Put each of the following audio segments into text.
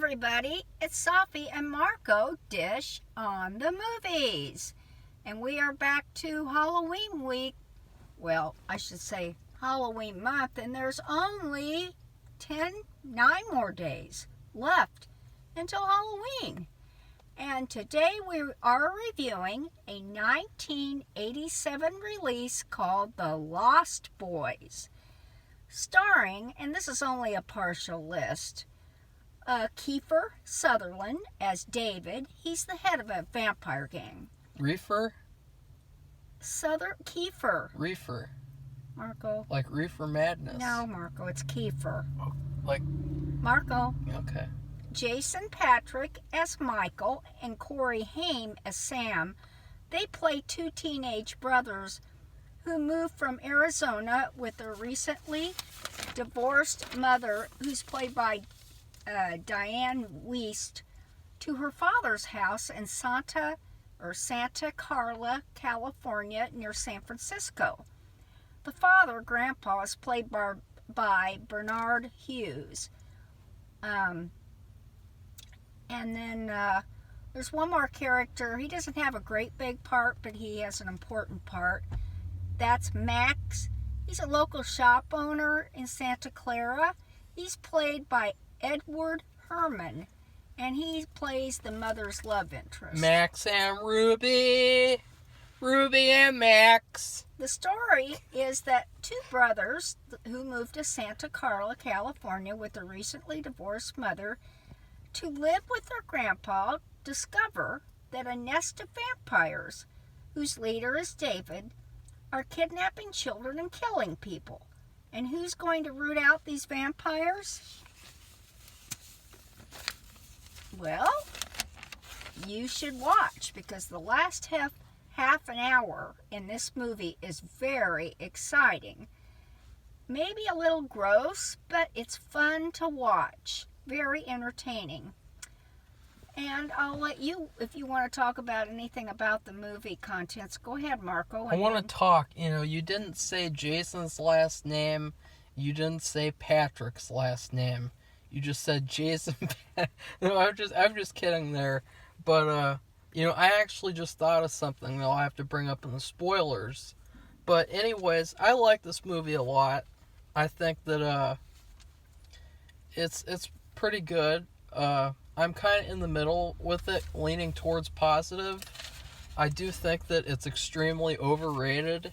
everybody, it's Safi and Marco Dish on the Movies. And we are back to Halloween week. Well, I should say Halloween month, and there's only 9 more days left until Halloween. And today we are reviewing a 1987 release called The Lost Boys, starring, and this is only a partial list, Kiefer Sutherland as David. He's the head of a vampire gang. Kiefer. Reefer. Marco. Like Reefer Madness. No, Marco, it's Kiefer. Like. Marco. Okay. Jason Patric as Michael and Corey Haim as Sam. They play two teenage brothers who moved from Arizona with their recently divorced mother, who's played by Diane Wiest, to her father's house in Santa Carla, California, near San Francisco. The father, Grandpa, is played by Bernard Hughes. And then there's one more character. He doesn't have a great big part, but he has an important part. That's Max. He's a local shop owner in Santa Clara. He's played by Edward Herman, and he plays the mother's love interest. Max and Ruby. Ruby and Max. The story is that two brothers who moved to Santa Carla, California with their recently divorced mother to live with their grandpa discover that a nest of vampires, whose leader is David, are kidnapping children and killing people. And who's going to root out these vampires? Well, you should watch, because the last half an hour in this movie is very exciting. Maybe a little gross, but it's fun to watch. Very entertaining. And I'll let you, if you want to talk about anything about the movie contents, go ahead, Marco. I want to talk. You didn't say Jason's last name. You didn't say Patrick's last name. You just said Jason. No, I'm just kidding there. But I actually just thought of something that I'll have to bring up in the spoilers. But anyways, I like this movie a lot. I think that it's pretty good. I'm kind of in the middle with it, leaning towards positive. I do think that it's extremely overrated.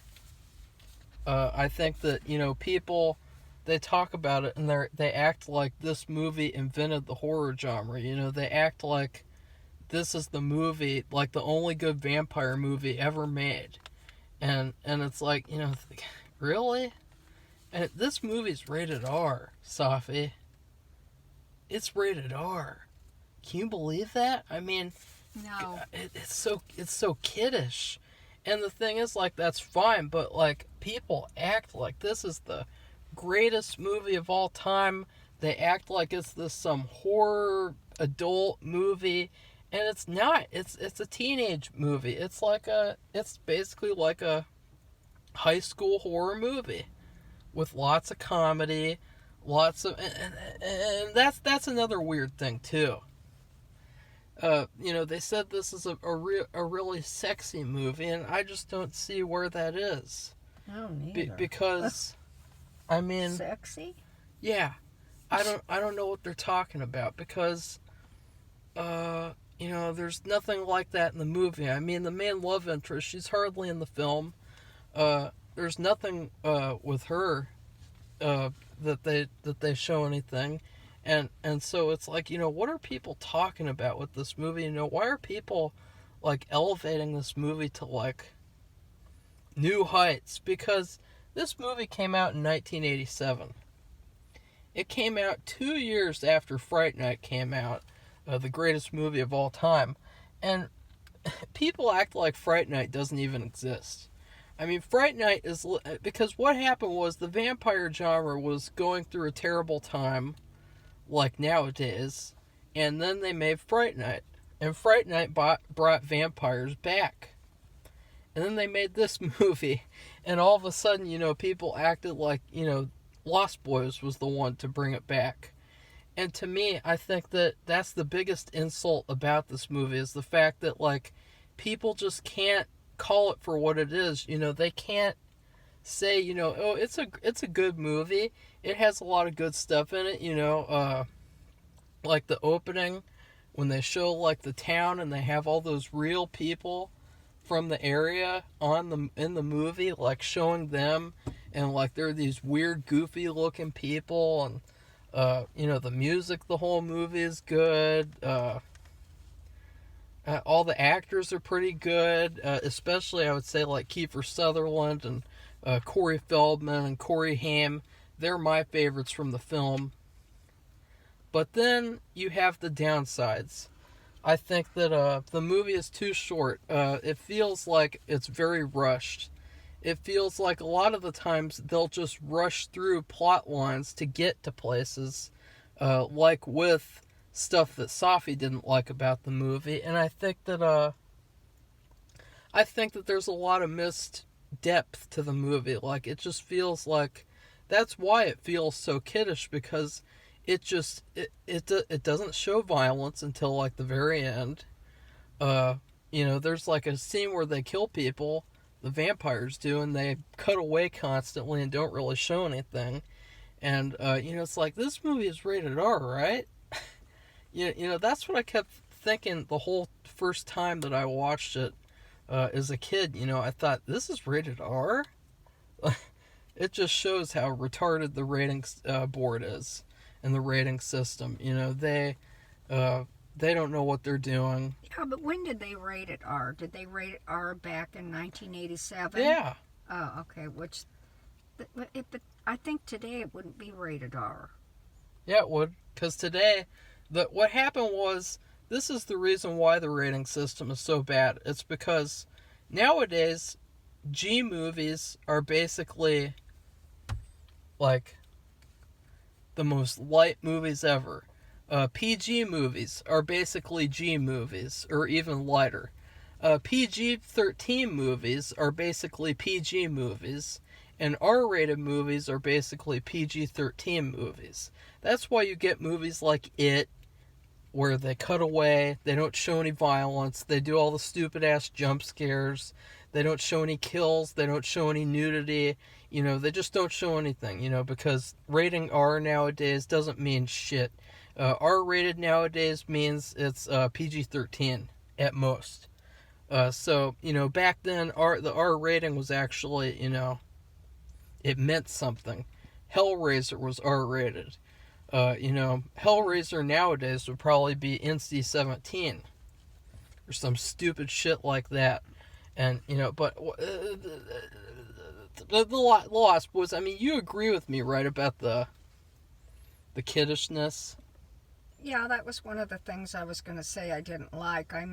I think that, people, they talk about it and they act like this movie invented the horror genre. They act like this is the movie, like the only good vampire movie ever made. And it's like, really? And this movie's rated R, Safi. It's rated R. Can you believe that? I mean, no. It's so kiddish. And the thing is, like, that's fine, but, like, people act like this is the greatest movie of all time. They act like it's some horror adult movie, and it's not. It's a teenage movie. It's basically like a high school horror movie with lots of comedy, lots of, and that's another weird thing too. They said this is a really sexy movie, and I just don't see where that is. Oh, neither. Because, I mean, sexy? Yeah, I don't know what they're talking about, because, there's nothing like that in the movie. I mean, the main love interest, she's hardly in the film. There's nothing with her that they show anything. And so it's like, what are people talking about with this movie? Why are people, like, elevating this movie to, like, new heights? Because this movie came out in 1987. It came out 2 years after Fright Night came out, the greatest movie of all time. And people act like Fright Night doesn't even exist. I mean, Fright Night is, because what happened was the vampire genre was going through a terrible time, like nowadays, and then they made Fright Night, and Fright Night brought vampires back, and then they made this movie, and all of a sudden, people acted like, Lost Boys was the one to bring it back, And to me, I think that that's the biggest insult about this movie is the fact that, like, people just can't call it for what it is. You know, they can't say, you know, oh, it's a good movie. It has a lot of good stuff in it, you know, like the opening when they show like the town and they have all those real people from the area in the movie, like showing them, and like they're these weird goofy looking people, and you know, the music the whole movie is good. All the actors are pretty good, especially I would say like Kiefer Sutherland and Corey Feldman and Corey Haim. They're my favorites from the film. But then you have the downsides. I think that the movie is too short. It feels like it's very rushed. It feels like a lot of the times they'll just rush through plot lines to get to places, like with stuff that Safi didn't like about the movie. And I think that there's a lot of missed depth to the movie. Like, it just feels like that's why it feels so kiddish, because it just it doesn't show violence until like the very end. You know, there's like a scene where they kill people, the vampires do, and they cut away constantly and don't really show anything. And you know, it's like, this movie is rated R, right? You know, that's what I kept thinking the whole first time that I watched it as a kid. You know, I thought, this is rated R? It just shows how retarded the ratings board is and the rating system. You know, they don't know what they're doing. Yeah, but when did they rate it R? Did they rate it R back in 1987? Yeah. Oh, okay. But I think today it wouldn't be rated R. Yeah, it would. Because today, what happened was, this is the reason why the rating system is so bad. It's because nowadays, G movies are basically like the most light movies ever. PG movies are basically G movies, or even lighter. PG-13 movies are basically PG movies, and R-rated movies are basically PG-13 movies. That's why you get movies like It, where they cut away, they don't show any violence, they do all the stupid-ass jump scares, they don't show any kills, they don't show any nudity, you know, they just don't show anything, you know, because rating R nowadays doesn't mean shit. R-rated nowadays means it's PG-13 at most. So, you know, back then, the R rating was actually, you know, it meant something. Hellraiser was R-rated. You know, Hellraiser nowadays would probably be NC-17 or some stupid shit like that. And, you know, but the Lost was, I mean, you agree with me, right, about the kiddishness? Yeah, that was one of the things I was going to say I didn't like. I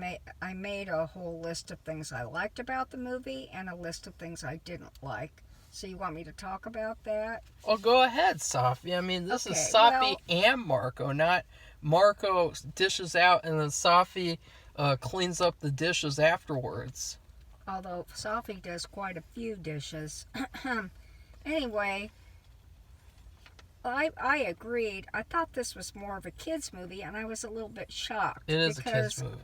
made a whole list of things I liked about the movie and a list of things I didn't like. So you want me to talk about that? Well, go ahead, Safi. I mean, this is Okay, Safi and Marco, not Marco dishes out and then Safi cleans up the dishes afterwards. Although Safi does quite a few dishes. Anyway, I agreed. I thought this was more of a kids movie, and I was a little bit shocked. It is a kids movie.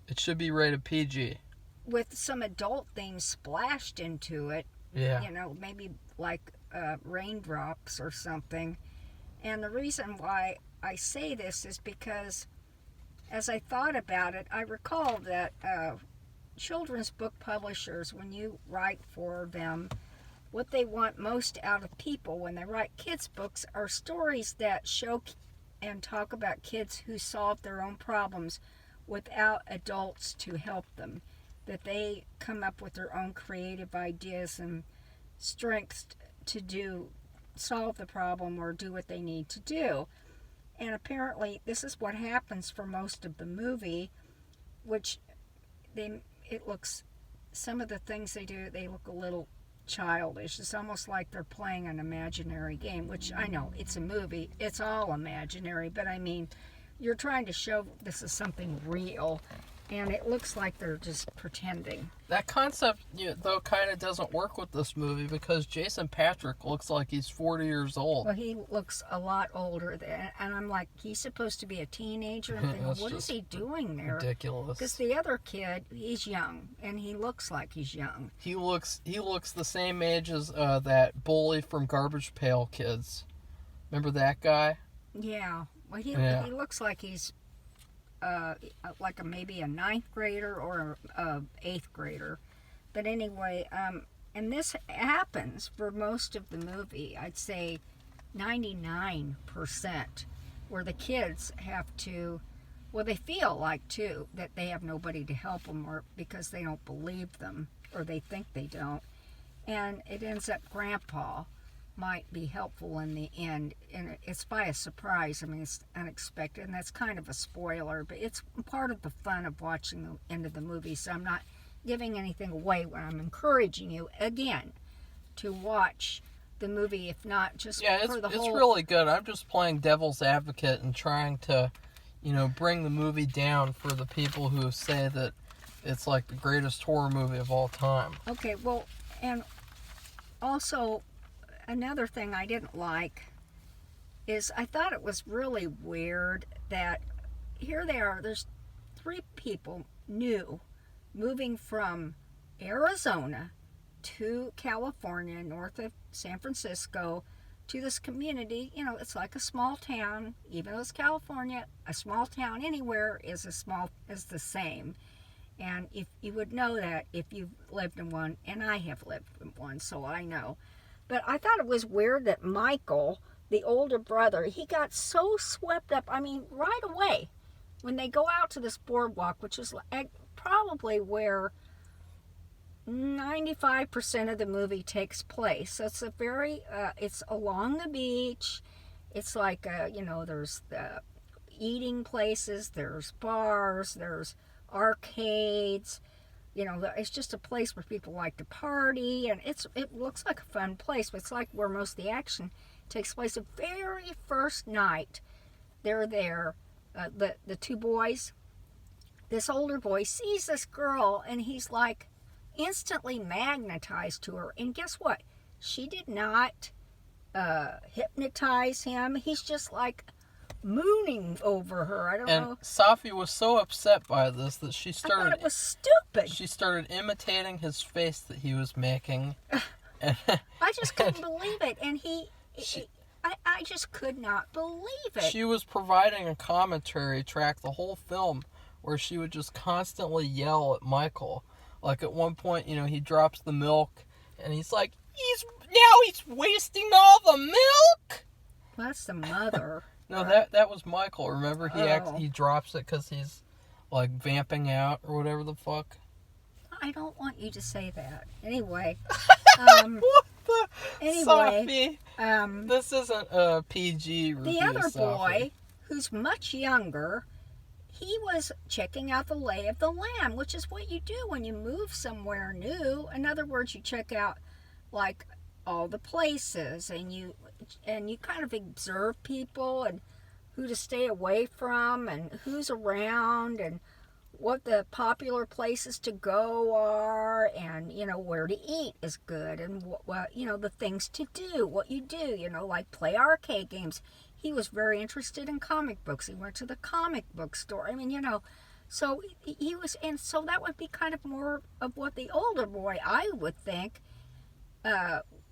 It should be rated PG. With some adult themes splashed into it. Yeah. You know, maybe like raindrops or something. And the reason why I say this is because as I thought about it, I recall that children's book publishers, when you write for them, what they want most out of people when they write kids' books are stories that show and talk about kids who solve their own problems without adults to help them. That they come up with their own creative ideas and strengths to solve the problem or do what they need to do. And apparently this is what happens for most of the movie, which some of the things they do, they look a little childish. It's almost like they're playing an imaginary game, which I know it's a movie, it's all imaginary, but I mean, you're trying to show this is something real. And it looks like they're just pretending. That concept, though, kind of doesn't work with this movie because Jason Patric looks like he's 40 years old. Well, he looks a lot older than, and I'm like, he's supposed to be a teenager. I'm thinking, what is he doing there? Ridiculous. Because the other kid, he's young, and he looks like he's young. He looks the same age as that bully from Garbage Pail Kids. Remember that guy? Yeah. Well, he looks like he's like maybe a 9th grader or a 8th grader. But anyway, and this happens for most of the movie. I'd say 99%, where the kids have to, well, they feel like, too, that they have nobody to help them or because they don't believe them or they think they don't. And it ends up Grandpa might be helpful in the end, and it's by a surprise. I mean, it's unexpected, and that's kind of a spoiler, but it's part of the fun of watching the end of the movie, so I'm not giving anything away when I'm encouraging you, again, to watch the movie, if not just for the whole... it's really good. I'm just playing devil's advocate and trying to, bring the movie down for the people who say that it's like the greatest horror movie of all time. Okay, well, and also... another thing I didn't like is I thought it was really weird that here they are, there's 3 people new moving from Arizona to California, north of San Francisco, to this community. It's like a small town, even though it's California, a small town anywhere is the same. And if you would know that if you've lived in one, and I have lived in one, so I know. But I thought it was weird that Michael, the older brother, he got so swept up, right away, when they go out to this boardwalk, which is probably where 95% of the movie takes place. So it's it's along the beach. It's like, there's the eating places, there's bars, there's arcades. It's just a place where people like to party, and it looks like a fun place, but it's like where most of the action takes place. The very first night they're there, the 2 boys, this older boy sees this girl, and he's like instantly magnetized to her. And guess what? She did not hypnotize him. He's just like mooning over her. I don't know. And Safi was so upset by this that she started... I thought it was stupid. She started imitating his face that he was making. I just couldn't believe it. And I just could not believe it. She was providing a commentary track the whole film where she would just constantly yell at Michael. Like at one point, he drops the milk and he's like, he's wasting all the milk! Well, that's the mother. No, that was Michael. Remember, he drops it because he's like vamping out or whatever the fuck. I don't want you to say that. Anyway, what the? Anyway, Safi, this isn't a PG review. The other Safi. boy, who's much younger, he was checking out the lay of the land, which is what you do when you move somewhere new. In other words, you check out like all the places, and you kind of observe people and who to stay away from and who's around and what the popular places to go are, and where to eat is good, and what the things to do, what you do, like play arcade games. He was very interested in comic books. He went to the comic book store. So he was, and so that would be kind of more of what the older boy, I would think,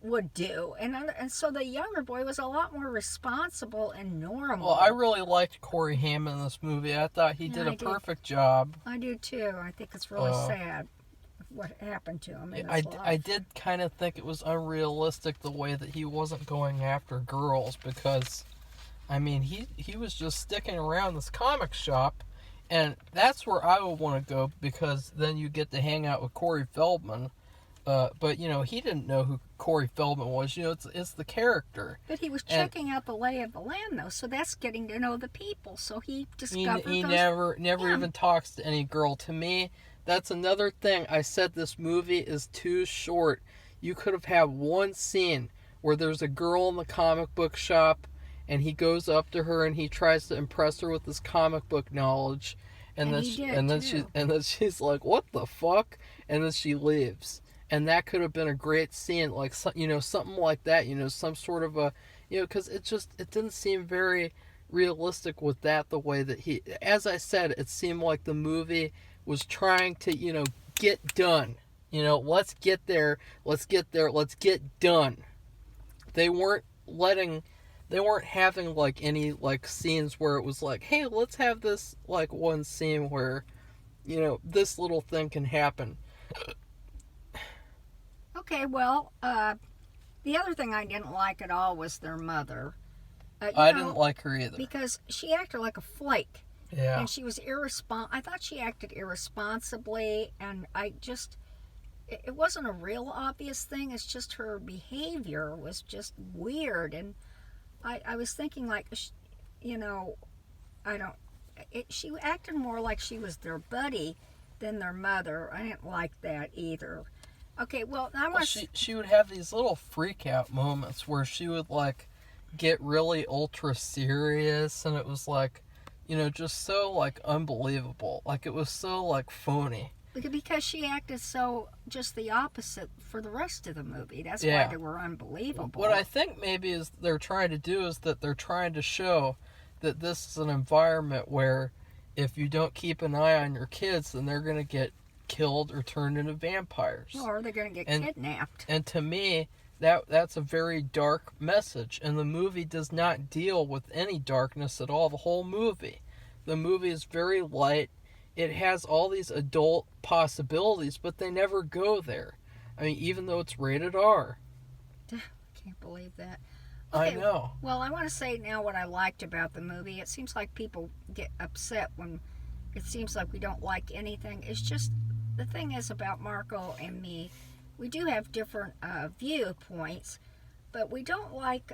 would do, and so the younger boy was a lot more responsible and normal. Well, I really liked Corey Haim in this movie. I thought he did a perfect job. I do too. I think it's really sad what happened to him in his life. I did kind of think it was unrealistic the way that he wasn't going after girls, because he was just sticking around this comic shop, and that's where I would want to go, because then you get to hang out with Corey Feldman. But he didn't know who Corey Feldman was. It's the character. But he was checking out the lay of the land, though, so that's getting to know the people. So he discovered he never even talks to any girl. To me, that's another thing. I said this movie is too short. You could have had one scene where there's a girl in the comic book shop, and he goes up to her and he tries to impress her with his comic book knowledge. And then he did, and then too. she's like, "What the fuck?" And then she leaves. And that could have been a great scene, like something like that. Some sort of a, because it didn't seem very realistic with that. The way that as I said, it seemed like the movie was trying to get done. Let's get there, let's get there, let's get done. They weren't letting they weren't having like any like scenes where it was like, hey, let's have this like one scene where this little thing can happen. Okay, well, the other thing I didn't like at all was their mother. I didn't like her either. Because she acted like a flake. Yeah. And she was I thought she acted irresponsibly, and it wasn't a real obvious thing. It's just her behavior was just weird. And I was thinking, like, she acted more like she was their buddy than their mother. I didn't like that either. Okay, well, she would have these little freak out moments where she would like get really ultra serious, and it was like, just so like unbelievable. Like it was so like phony. Because she acted so just the opposite for the rest of the movie. That's why they were unbelievable. What I think maybe is they're trying to do is that they're trying to show that this is an environment where if you don't keep an eye on your kids, then they're going to get killed or turned into vampires. Or they're going to get kidnapped. And to me, that's a very dark message. And the movie does not deal with any darkness at all. The whole movie. The movie is very light. It has all these adult possibilities, but they never go there. I mean, even though it's rated R. I can't believe that. Okay, I know. Well, I want to say now what I liked about the movie. It seems like people get upset when it seems like we don't like anything. It's just, the thing is about Marco and me, we do have different viewpoints, but we don't like,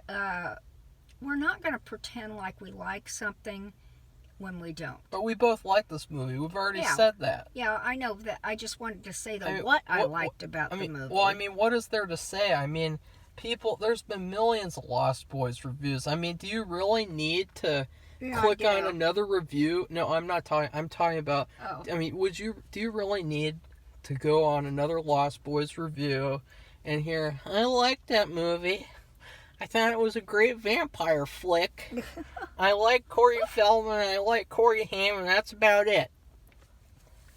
we're not going to pretend like we like something when we don't. But we both like this movie. We've already said that. Yeah, I know that. I just wanted to say what I liked about the movie. Well, I mean, what is there to say? I mean, there's been millions of Lost Boys reviews. I mean, do you really need to click on another review? No, I'm not talking. I'm talking about. Oh. I mean, do you really need to go on another Lost Boys review and hear, I liked that movie. I thought it was a great vampire flick. I like Corey Feldman, I like Corey Haim, and that's about it.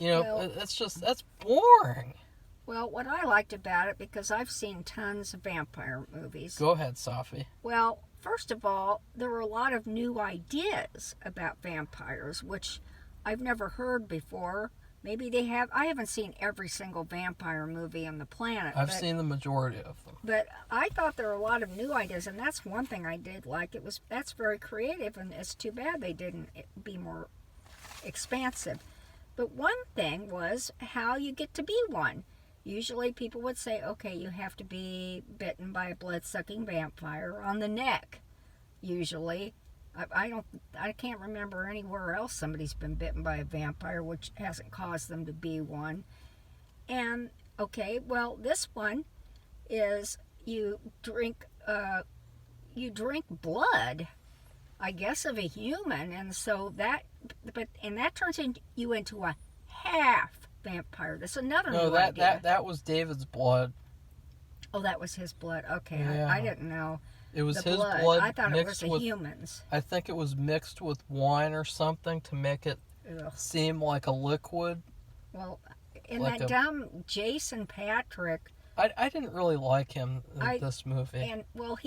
That's boring. Well, what I liked about it, because I've seen tons of vampire movies. Go ahead, Safi. Well, first of all, there were a lot of new ideas about vampires, which I've never heard before. Maybe they have. I haven't seen every single vampire movie on the planet. I've seen the majority of them. But I thought there were a lot of new ideas, and that's one thing I did like. That's very creative, and it's too bad they didn't be more expansive. But one thing was how you get to be one. Usually people would say, okay, you have to be bitten by a blood-sucking vampire on the neck, usually. I can't remember anywhere else somebody's been bitten by a vampire, which hasn't caused them to be one. And, okay, well, this one is you drink blood, I guess, of a human, and so that turns you into a half vampire. That's another new idea. that was David's blood. Oh, that was his blood. Okay, yeah. I didn't know. It was his blood. I thought it was the humans. I think it was mixed with wine or something to make it seem like a liquid. Well, in like that dumb Jason Patrick. I didn't really like him in this movie. And, well,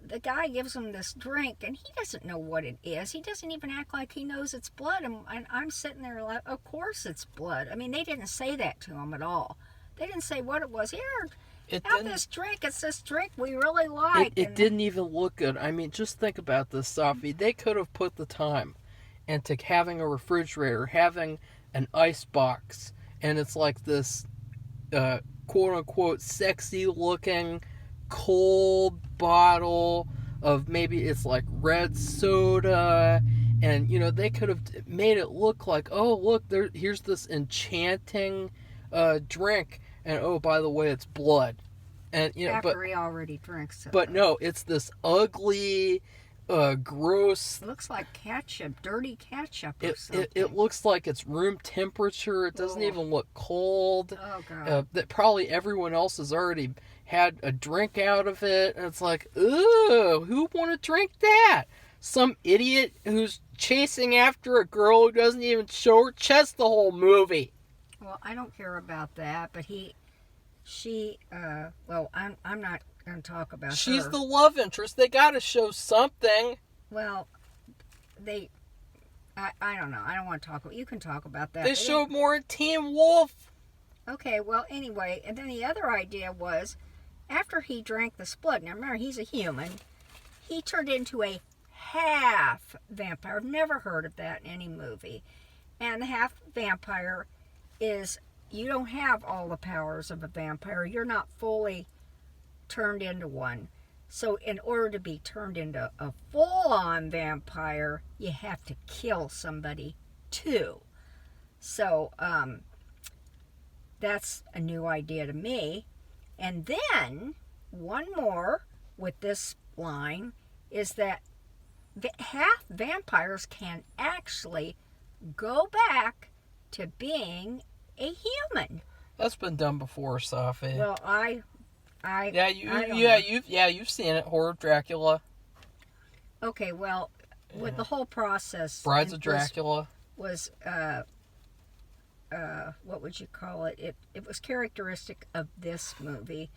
the guy gives him this drink, and he doesn't know what it is. He doesn't even act like he knows it's blood. And I'm sitting there like, of course it's blood. I mean, they didn't say that to him at all. They didn't say what it was. Here, have this drink. It's this drink we really like. It didn't even look good. I mean, just think about this, Safi. They could have put the time into having a refrigerator, having an ice box, and it's like this quote-unquote sexy-looking cold bottle of maybe it's like red soda, and they could have made it look like, oh, look, here's this enchanting drink, and oh, by the way, it's blood. And after he already drinks it. But no, it's this ugly gross. It looks like ketchup, dirty ketchup or something. It looks like it's room temperature. It doesn't even look cold. Oh, God. That probably everyone else has already had a drink out of it. And it's like, ooh, who want to drink that? Some idiot who's chasing after a girl who doesn't even show her chest the whole movie. Well, I don't care about that, but well, I'm not going to talk about She's her. the love interest. They got to show something. Well, I don't know. I don't want to talk about. You can talk about that. They showed more in Teen Wolf. Okay, well, anyway, and then the other idea was, after he drank the split. Now remember, he's a human. He turned into a half vampire. I've never heard of that in any movie. And the half vampire is, you don't have all the powers of a vampire. You're not fully turned into one. So in order to be turned into a full-on vampire, you have to kill somebody too. So that's a new idea to me. And then one more with this line is that half vampires can actually go back to being a human. That's been done before, Safi. Well, You've seen it. Horror of Dracula. Okay, well, with the whole process, Brides of Dracula was what would you call it? It was characteristic of this movie.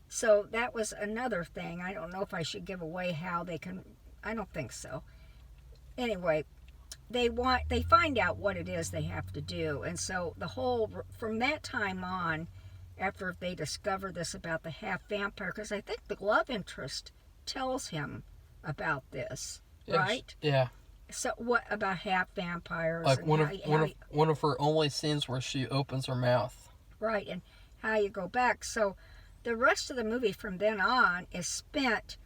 So that was another thing. I don't know if I should give away how they can. I don't think so. Anyway, they find out what it is they have to do, and so from that time on, after they discover this about the half vampire, because I think the love interest tells him about this, right? Yeah. So what about half vampires? Like and one of her only scenes where she opens her mouth. Right, and how you go back. So the rest of the movie from then on is spent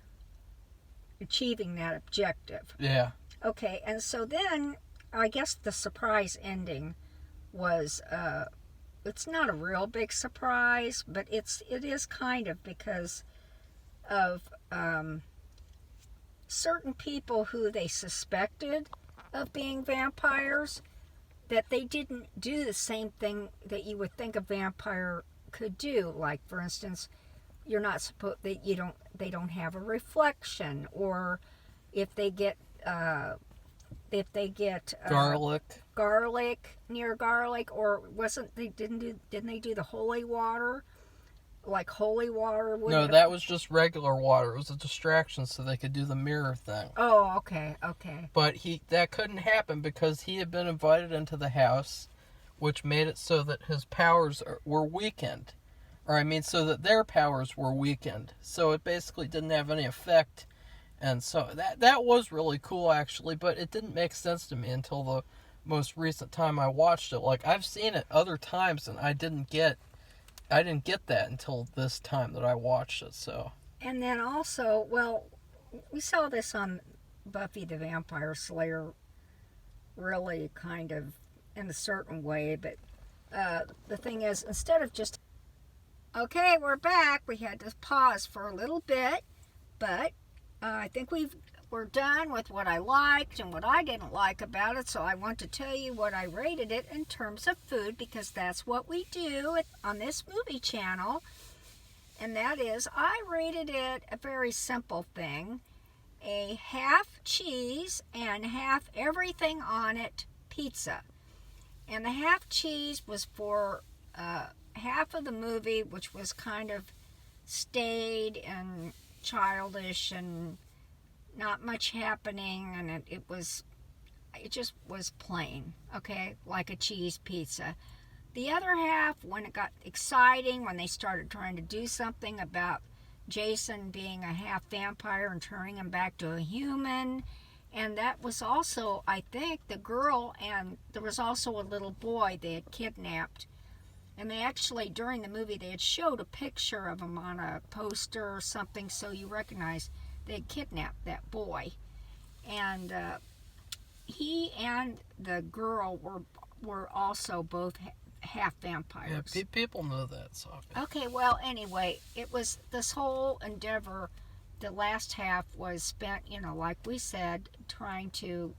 achieving that objective. Yeah. Okay, and so then I guess the surprise ending was it's not a real big surprise, but it is kind of, because of certain people who they suspected of being vampires, that they didn't do the same thing that you would think a vampire could do. Like, for instance, you're not supposed that they don't have a reflection, or if they get garlic near garlic, or didn't they do the holy water? Like holy water? No, that was just regular water. It was a distraction so they could do the mirror thing. Oh, okay. But that couldn't happen because he had been invited into the house, which made it so that his powers were weakened. So that their powers were weakened. So it basically didn't have any effect. And so that was really cool, actually, but it didn't make sense to me until the most recent time I watched it. Like, I've seen it other times, and I didn't get that until this time that I watched it. So. And then also, well, we saw this on Buffy the Vampire Slayer, really kind of in a certain way, but the thing is, instead of just, okay, we're back, we had to pause for a little bit, but I think we're done with what I liked and what I didn't like about it, so I want to tell you what I rated it in terms of food, because that's what we do on this movie channel. And that is, I rated it a very simple thing, a half cheese and half everything on it pizza. And the half cheese was for half of the movie, which was kind of staid and childish and not much happening, and it just was plain, okay, like a cheese pizza. The other half, when it got exciting, when they started trying to do something about Jason being a half vampire and turning him back to a human, and that was also, I think, the girl, and there was also a little boy they had kidnapped, and they actually, during the movie, they had showed a picture of him on a poster or something, so you recognize they had kidnapped that boy. And he and the girl were also both half vampires. Yeah, people know that, Safi. Okay, well, anyway, it was this whole endeavor the last half was spent, like we said, trying to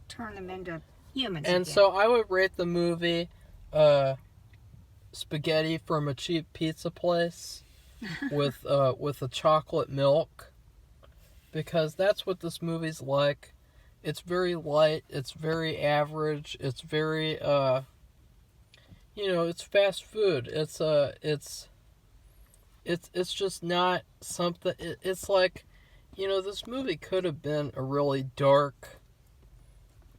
turn them into humans And again. so I would rate the movie spaghetti from a cheap pizza place with a chocolate milk, because that's what this movie's like. It's very light, it's very average, it's very it's fast food. It's just not something. It's like, this movie could have been a really dark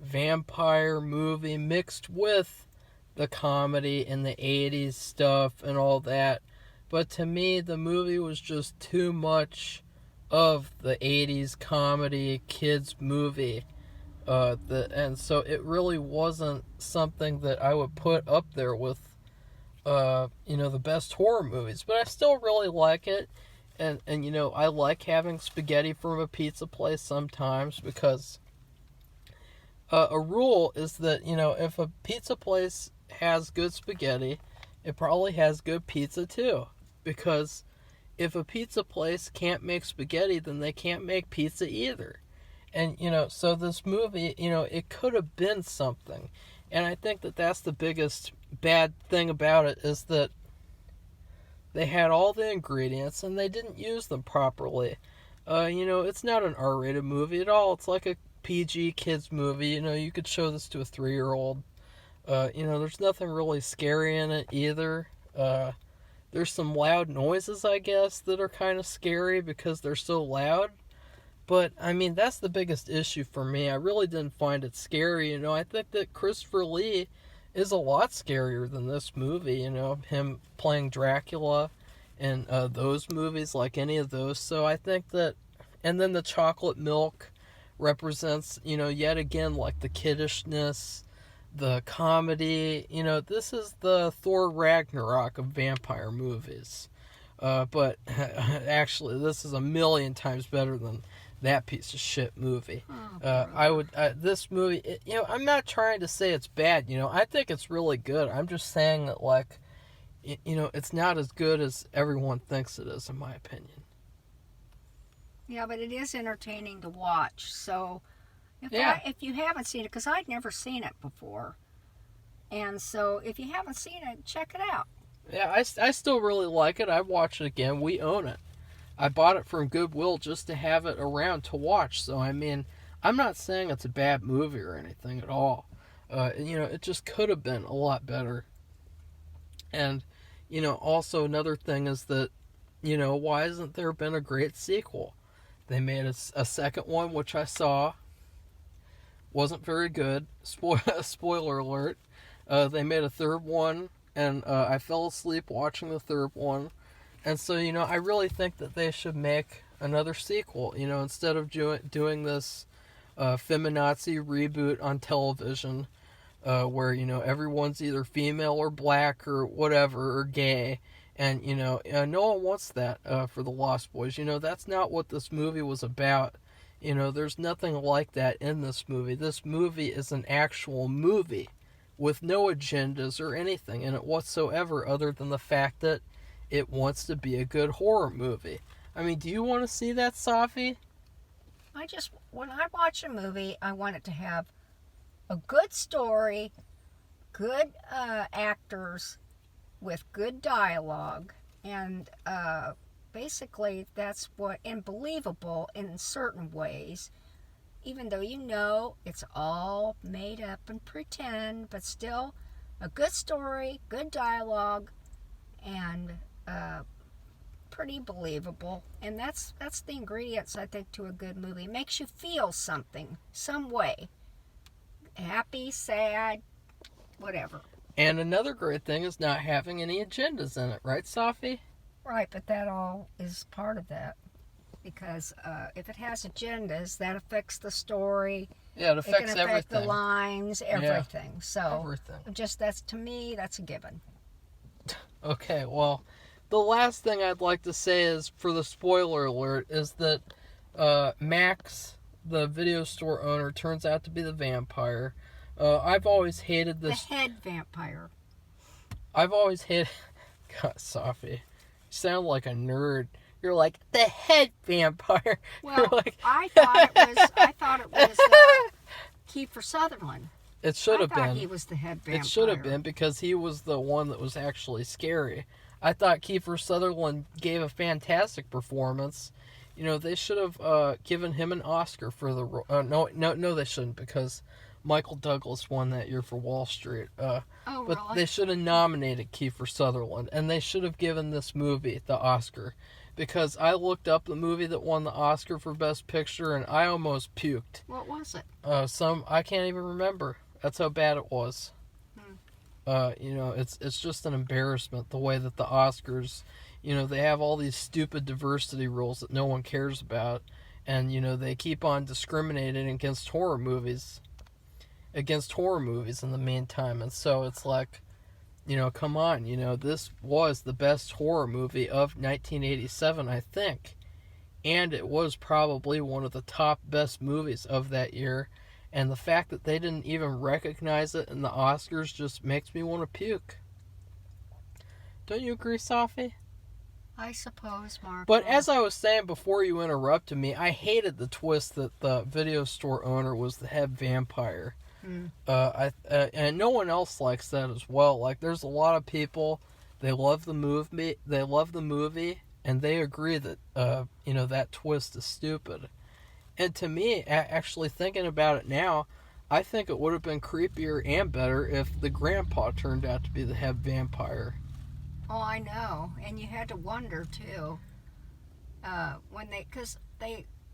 vampire movie mixed with the comedy and the 80s stuff and all that. But to me, the movie was just too much of the 80s comedy kids movie. And so it really wasn't something that I would put up there with, the best horror movies. But I still really like it. And I like having spaghetti from a pizza place sometimes, because a rule is that, if a pizza place has good spaghetti, it probably has good pizza too. Because if a pizza place can't make spaghetti, then they can't make pizza either. And, so this movie, it could have been something. And I think that that's the biggest bad thing about it, is that they had all the ingredients and they didn't use them properly. It's not an R-rated movie at all. It's like a PG kids movie. You could show this to a 3-year-old. There's nothing really scary in it either. There's some loud noises, I guess, that are kind of scary because they're so loud. But, that's the biggest issue for me. I really didn't find it scary. I think that Christopher Lee is a lot scarier than this movie. Him playing Dracula and those movies, like any of those. So I think that, and then the chocolate milk represents, yet again, like the kiddishness, the comedy. This is the Thor Ragnarok of vampire movies. But actually, this is a million times better than that piece of shit movie. This movie, I'm not trying to say it's bad, I think it's really good. I'm just saying that, like, it's not as good as everyone thinks it is, in my opinion. Yeah, but it is entertaining to watch. So, if you haven't seen it, because I'd never seen it before, and so if you haven't seen it, check it out. Yeah, I still really like it. I'd watch it again. We own it. I bought it from Goodwill just to have it around to watch. So, I'm not saying it's a bad movie or anything at all. It just could have been a lot better. And, also another thing is that, why hasn't there been a great sequel? They made a second one, which I saw. Wasn't very good. Spoiler alert. They made a third one, and I fell asleep watching the third one. And so, I really think that they should make another sequel, instead of doing this feminazi reboot on television, where, everyone's either female or black or whatever, or gay. And, no one wants that for the Lost Boys. That's not what this movie was about. There's nothing like that in this movie. This movie is an actual movie with no agendas or anything in it whatsoever, other than the fact that it wants to be a good horror movie. Do you want to see that, Safi? When I watch a movie, I want it to have a good story, good actors with good dialogue, and basically that's and believable in certain ways, even though it's all made up and pretend, but still a good story, good dialogue, and pretty believable. And that's the ingredients, I think, to a good movie. It makes you feel something, some way. Happy, sad, whatever. And another great thing is not having any agendas in it, right, Safi? Right, but that all is part of that. Because if it has agendas, that affects the story. Yeah, it affects everything. It can affect everything. the lines, everything. Yeah, so, everything. To me, that's a given. Okay, well, the last thing I'd like to say is, for the spoiler alert, is that Max, the video store owner, turns out to be the vampire. I've always hated this. The head vampire. I've always hated. God, Safi. You sound like a nerd. You're like, the head vampire. Well, You're like, I thought it was Kiefer Sutherland. it should have I thought been. he was the head vampire. It should have been, because he was the one that was actually scary. I thought Kiefer Sutherland gave a fantastic performance. You know, they should have given him an Oscar for the role. No, they shouldn't, because Michael Douglas won that year for Wall Street. But really? they should have nominated Kiefer Sutherland, and they should have given this movie the Oscar. Because I looked up the movie that won the Oscar for Best Picture, and I almost puked. What was it? I can't even remember. That's how bad it was. You know, it's just an embarrassment the way that the Oscars, you know, they have all these stupid diversity rules that no one cares about, and you know, they keep on discriminating against horror movies in the meantime. And so it's like, you know, come on, you know, this was the best horror movie of 1987, I think, and it was probably one of the top best movies of that year. And the fact that they didn't even recognize it in the Oscars just makes me want to puke. Don't you agree, Safi? I suppose, Mark. But as I was saying before you interrupted me, I hated the twist that the video store owner was the head vampire. And no one else likes that as well. Like, there's a lot of people, they love the movie, and they agree that, you know, that twist is stupid. And to me, actually thinking about it now, I think it would have been creepier and better if the grandpa turned out to be the head vampire. Oh, I know. And you had to wonder, too.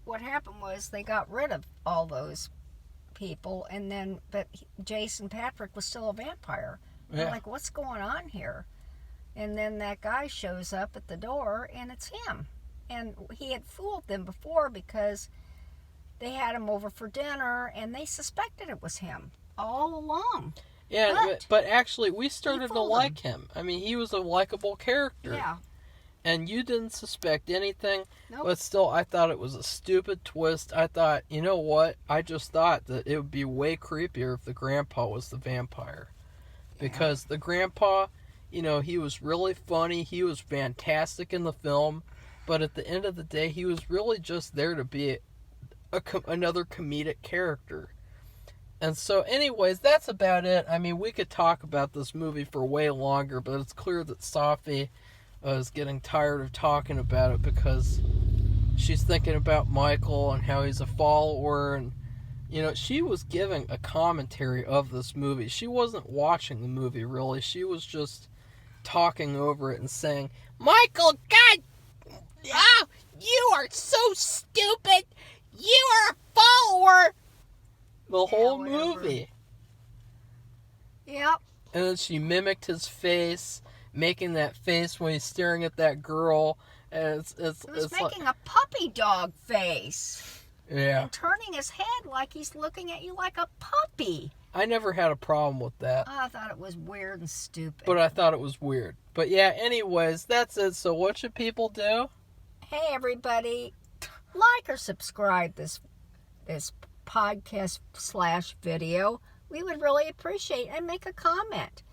What happened was they got rid of all those people, but Jason Patrick was still a vampire. Yeah. Like, what's going on here? And then that guy shows up at the door, and it's him. And he had fooled them before because they had him over for dinner, and they suspected it was him all along. Yeah, but actually, we started to like him. I mean, he was a likable character. Yeah. And you didn't suspect anything. Nope. But still, I thought it was a stupid twist. I thought, you know what? I just thought that it would be way creepier if the grandpa was the vampire. Because the grandpa, you know, he was really funny. He was fantastic in the film. But at the end of the day, he was really just there to be another comedic character. And so anyways, that's about it. I mean, we could talk about this movie for way longer, but it's clear that Safi is getting tired of talking about it because she's thinking about Michael and how he's a follower. And you know, she was giving a commentary of this movie. She wasn't watching the movie, really. She was just talking over it and saying, Michael, God, oh, you are so stupid. You are a follower. The whole movie. Yep. And then she mimicked his face, making that face when he's staring at that girl. And it's making a puppy dog face. Yeah. And turning his head like he's looking at you like a puppy. I never had a problem with that. I thought it was weird and stupid. But I thought it was weird. But yeah, anyways, that's it. So what should people do? Hey, everybody. Like or subscribe this podcast / video. We would really appreciate it. And make a comment.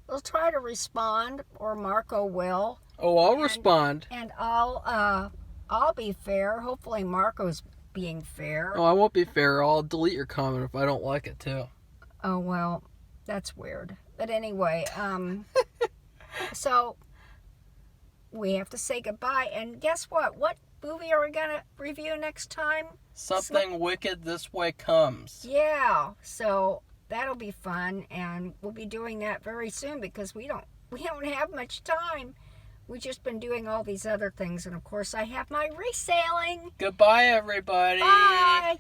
We'll try to respond, or Marco will. Oh, I'll respond. And I'll be fair. Hopefully Marco's being fair. Oh, I won't be fair. I'll delete your comment if I don't like it too. Oh, well, that's weird. But anyway, so we have to say goodbye. And guess what? What movie are we going to review next time? Something Wicked This Way Comes. Yeah, so that'll be fun, and we'll be doing that very soon because we don't have much time. We've just been doing all these other things, and of course I have my reselling. Goodbye, everybody. Bye.